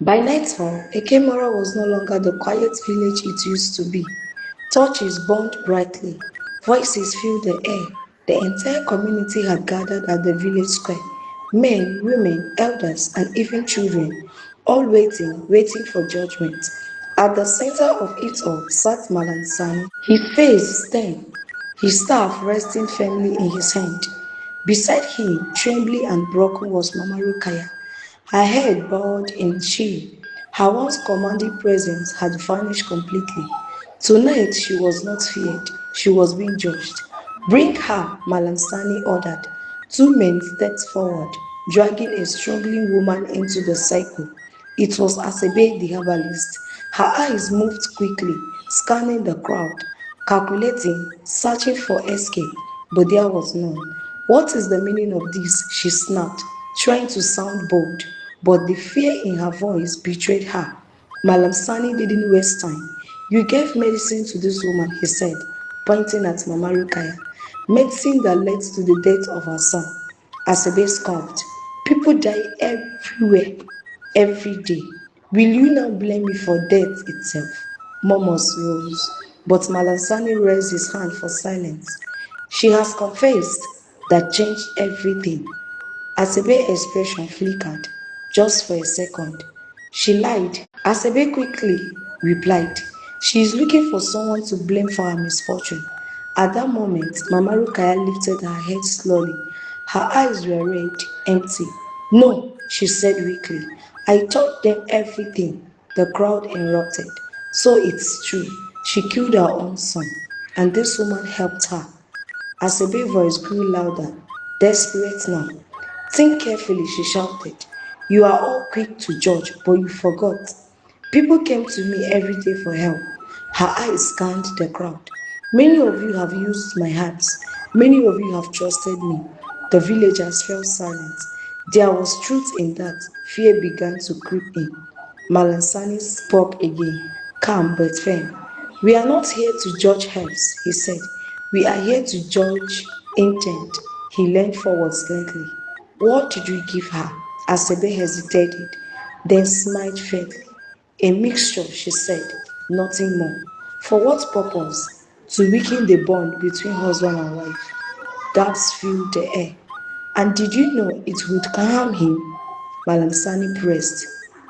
By nightfall, Ekemora was no longer the quiet village it used to be. Torches burned brightly, voices filled the air. The entire community had gathered at the village square. Men, women, elders, and even children, all waiting for judgment. At the center of it all sat Malansani, his face stern, his staff resting firmly in his hand. Beside him, trembling and broken, was Mama Rukaya, her head bowed in shame. Her once commanding presence had vanished completely. Tonight she was not feared, she was being judged. Bring her, Malansani ordered. Two men stepped forward, dragging a struggling woman into the cycle. It was Asebe the herbalist. Her eyes moved quickly, scanning the crowd, calculating, searching for escape, but there was none. What is the meaning of this? She snapped, trying to sound bold, but the fear in her voice betrayed her. Malam Sani didn't waste time. You gave medicine to this woman, he said, pointing at Mama Rukaya. Medicine that led to the death of her son. Asebe scoffed. People die everywhere, every day. Will you now blame me for death itself? Murmurs rose, but Malansani raised his hand for silence. She has confessed that changed everything. Asebe's expression flickered, just for a second. She lied. Asebe quickly replied, she is looking for someone to blame for her misfortune. At that moment, Mama Rukaya lifted her head slowly. Her eyes were red, empty. No, she said weakly. I told them everything. The crowd erupted. So it's true. She killed her own son, and this woman helped her. Asebe's voice grew louder, desperate now. Think carefully, she shouted. You are all quick to judge, but you forgot. People came to me every day for help. Her eyes scanned the crowd. Many of you have used my herbs. Many of you have trusted me. The villagers fell silent. There was truth in that. Fear began to creep in. Malansani spoke again, calm but firm. We are not here to judge herbs, he said. We are here to judge intent. He leaned forward slightly. What did you give her? Asebe hesitated, then smiled faintly. A mixture, she said, nothing more. For what purpose? To weaken the bond between husband and wife. Doubts filled the air. And did you know it would calm him? Malam Sani pressed.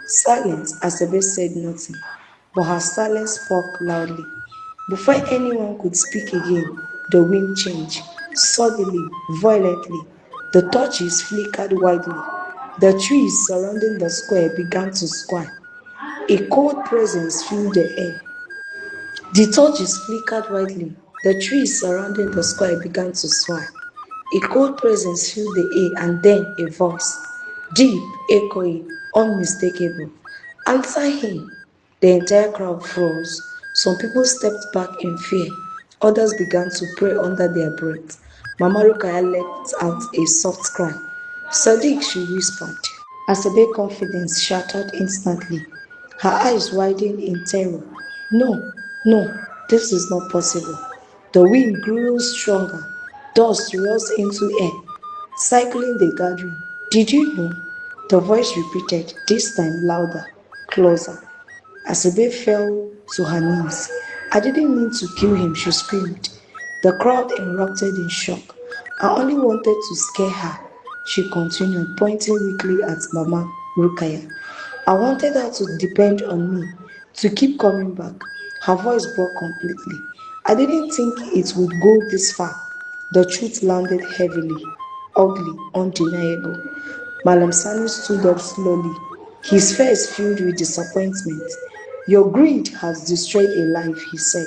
Silence, Asebe said nothing, but her silence spoke loudly. Before anyone could speak again, the wind changed. Suddenly, violently, the torches flickered wildly. The trees surrounding the square began to sway. A cold presence filled the air. The torches flickered wildly. The trees surrounding the square began to sway. A cold presence filled the air, and then a voice, deep, echoing, unmistakable. Answer him. The entire crowd froze. Some people stepped back in fear. Others began to pray under their breath. Mama Rukaya let out a soft cry. Sadiq, she whispered. Asabe's confidence shattered instantly. Her eyes widened in terror. No, no, this is not possible. The wind grew stronger. Dust rose into air, cycling the gathering. Did you know? The voice repeated, this time louder, closer. Asabe fell to her knees. I didn't mean to kill him, she screamed. The crowd erupted in shock. I only wanted to scare her, she continued, pointing weakly at Mama Rukaya. I wanted her to depend on me, to keep coming back. Her voice broke completely. I didn't think it would go this far. The truth landed heavily, ugly, undeniable. Malam Sani stood up slowly, his face filled with disappointment. Your greed has destroyed a life, he said,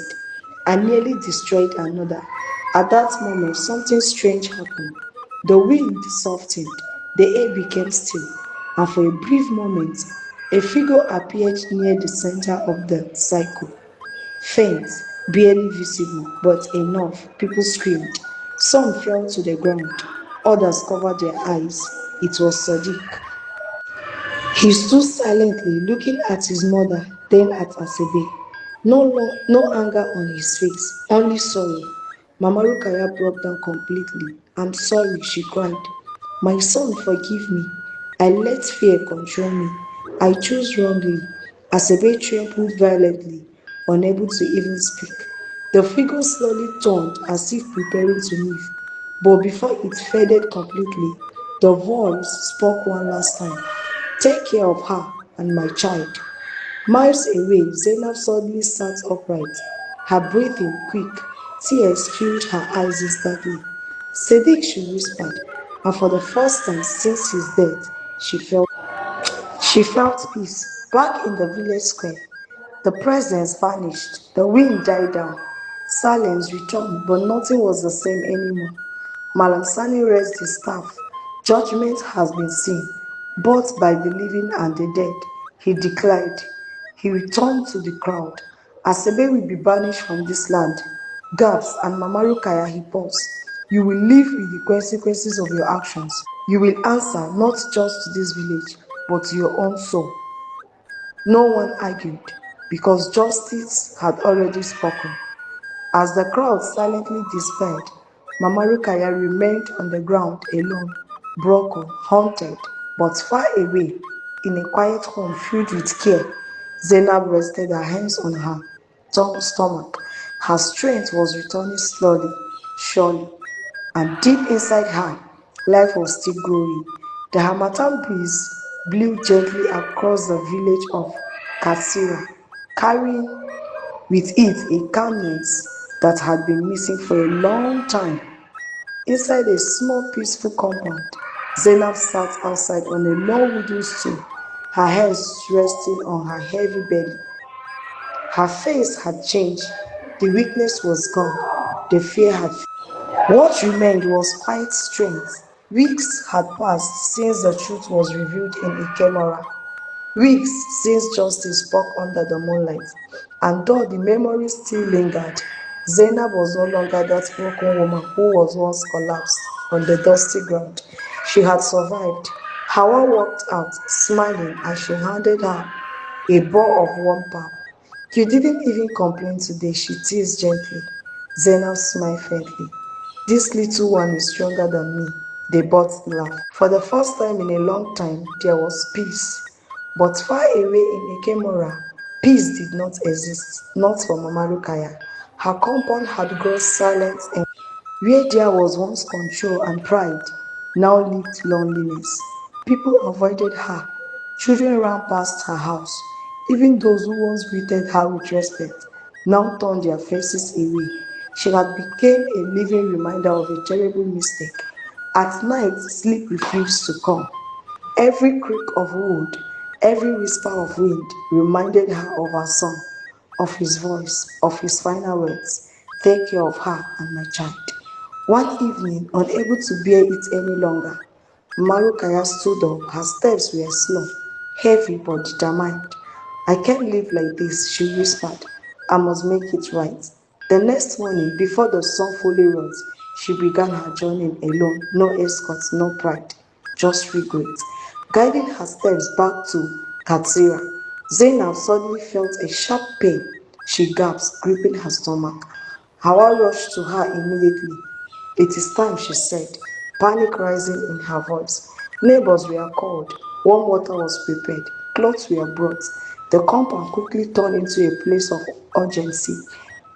and nearly destroyed another. At that moment, something strange happened. The wind softened, the air became still, and for a brief moment, a figure appeared near the center of the cycle. Faint, barely visible, but enough, people screamed. Some fell to the ground, others covered their eyes. It was Sadiq. He stood silently, looking at his mother, then at Asebe. No anger on his face, only sorrow. Mama Rukaya broke down completely. I'm sorry, she cried. My son, forgive me. I let fear control me. I chose wrongly. Asebe trembled violently, unable to even speak. The figure slowly turned as if preparing to leave, but before it faded completely, the voice spoke one last time. Take care of her and my child. Miles away, Zainab suddenly sat upright, her breathing quick. Tears filled her eyes instantly. Sadiq, she whispered, and for the first time since his death, she felt peace. Back in the village square, the presence vanished, the wind died down, silence returned, but nothing was the same anymore. Malam Sani raised his staff. Judgment has been seen, both by the living and the dead. He declared. He returned to the crowd. Asebe will be banished from this land. Gabs and Mama Rukaya, he paused. You will live with the consequences of your actions. You will answer not just to this village, but to your own soul. No one argued, because justice had already spoken. As the crowd silently dispersed, Mama Rukaya remained on the ground alone, broken, haunted, but far away, in a quiet home filled with care. Zainab rested her hands on her stomach. Her strength was returning slowly, surely, and deep inside her, life was still growing. The Hamatan breeze blew gently across the village of Katsira, carrying with it a calmness that had been missing for a long time. Inside a small peaceful compound, Zainab sat outside on a low wooden stool, her hands resting on her heavy belly. Her face had changed, the weakness was gone, the fear had faded. What remained was quiet strength. Weeks had passed since the truth was revealed in a camera. Weeks since justice spoke under the moonlight, and though the memories still lingered, Zainab was no longer that broken woman who was once collapsed on the dusty ground. She had survived. Hawa walked out, smiling, as she handed her a bowl of warm pap. You didn't even complain today, she teased gently. Zainab smiled faintly. This little one is stronger than me. They both laughed. For the first time in a long time, there was peace. But far away in Ikemora, peace did not exist, not for Mama Rukaya. Her compound had grown silent, and where there was once control and pride, now lived loneliness. People avoided her. Children ran past her house. Even those who once greeted her with respect now turned their faces away. She had become a living reminder of a terrible mistake. At night, sleep refused to come. Every creak of wood, every whisper of wind reminded her of her son, of his voice, of his final words. Take care of her and my child. One evening, unable to bear it any longer, Marukaya stood up. Her steps were slow, heavy but determined. I can't live like this, she whispered. I must make it right. The next morning, before the sun fully rose, she began her journey alone. No escort, no pride, just regret. Guiding her steps back to Katsira, Zainab suddenly felt a sharp pain. She gasped, gripping her stomach. Hawa rushed to her immediately. It is time, she said, panic rising in her voice. Neighbors were called. Warm water was prepared. Clothes were brought. The compound quickly turned into a place of urgency.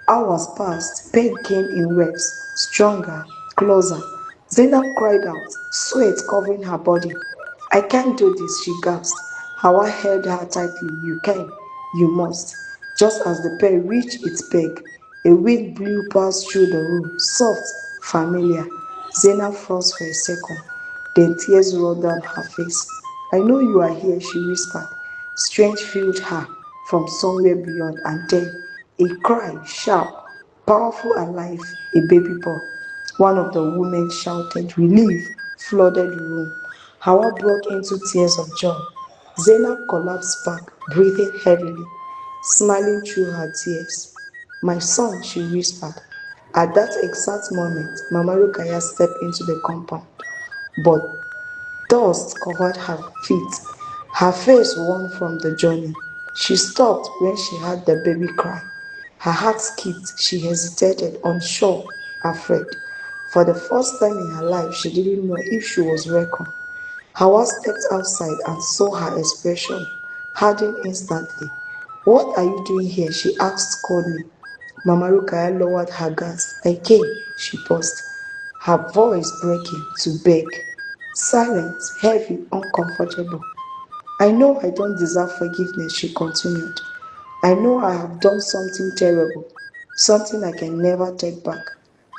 Hours passed. Pain came in waves, stronger, closer. Zainab cried out, sweat covering her body. I can't do this, she gasped. Hawa held her tightly. You can, you must. Just as the pain reached its peak, a wind blew past through the room, soft, familiar. Zainab froze for a second. Then tears rolled down her face. I know you are here, she whispered. Strength filled her from somewhere beyond, and then a cry, sharp, powerful and alive, a baby boy. One of the women shouted. Relief flooded the room. Hawa broke into tears of joy. Zainab collapsed back, breathing heavily, smiling through her tears. My son, she whispered. At that exact moment, Mama Rukaya stepped into the compound, but dust covered her feet, her face worn from the journey. She stopped when she heard the baby cry. Her heart skipped. She hesitated, unsure, afraid. For the first time in her life, she didn't know if she was welcome. Hawa stepped outside and saw her expression. hardened instantly. "What are you doing here?" she asked coldly. Mama Rukaya lowered her gaze. "I came," she paused, her voice breaking, "to beg." Silence, heavy, uncomfortable. "I know I don't deserve forgiveness," she continued. "I know I have done something terrible, something I can never take back."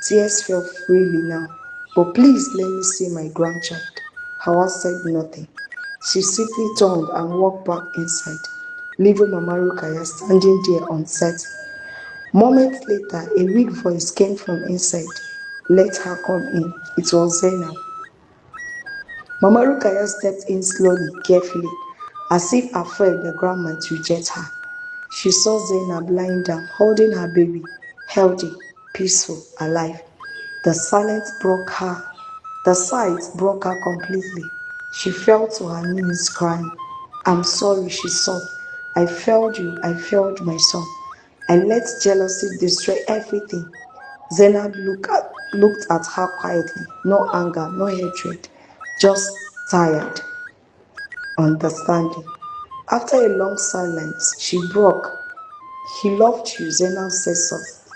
Tears fell freely now. "But please let me see my grandchild." Hawa said nothing. She simply turned and walked back inside, leaving Mama Rukaya standing there uncertain. Moments later, a weak voice came from inside. "Let her come in." It was Zainab. Mama Rukaya stepped in slowly, carefully, as if afraid the ground might reject her. She saw Zainab lying down, holding her baby, healthy, peaceful, alive. The silence broke her. The sight broke her completely. She fell to her knees, crying. "I'm sorry," she sobbed. "I failed you. I failed my son. I let jealousy destroy everything." Zainab looked at her quietly. No anger, no hatred, just tired understanding. After a long silence, she broke. "He loved you," Zainab said softly.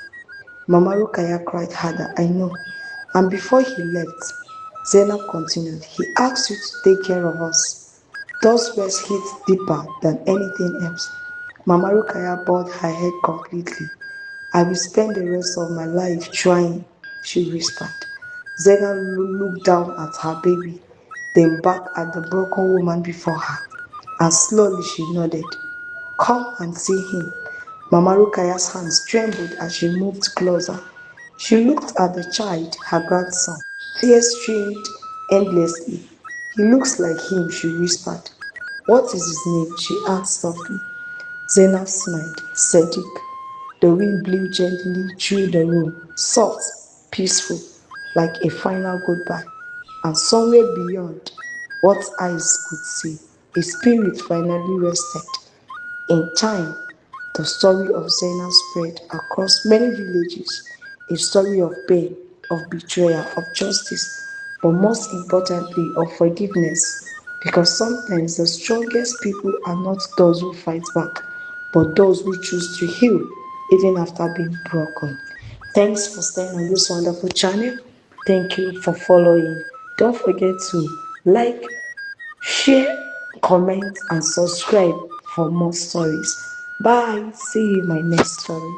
Mama Rukaya cried harder. "I know." And before he left, Zainab continued, "He asked you to take care of us." Those words hit deeper than anything else. Mama Rukaya bowed her head completely. "I will spend the rest of my life trying," she whispered. Zainab looked down at her baby, then back at the broken woman before her, and slowly she nodded. "Come and see him." Mama Rukaya's hands trembled as she moved closer. She looked at the child, her grandson. Tears streamed endlessly. "He looks like him," she whispered. "What is his name?" she asked softly. Zainab smiled. "Sadiq." The wind blew gently through the room, soft, peaceful, like a final goodbye. And somewhere beyond what eyes could see, a spirit finally rested. In time, the story of Zainab spread across many villages, a story of pain, of betrayal, of justice, but most importantly, of forgiveness. Because sometimes the strongest people are not those who fight back, but those who choose to heal even after being broken. Thanks for staying on this wonderful channel. Thank you for following. Don't forget to like, share, comment, and subscribe for more stories. Bye. See you in my next story.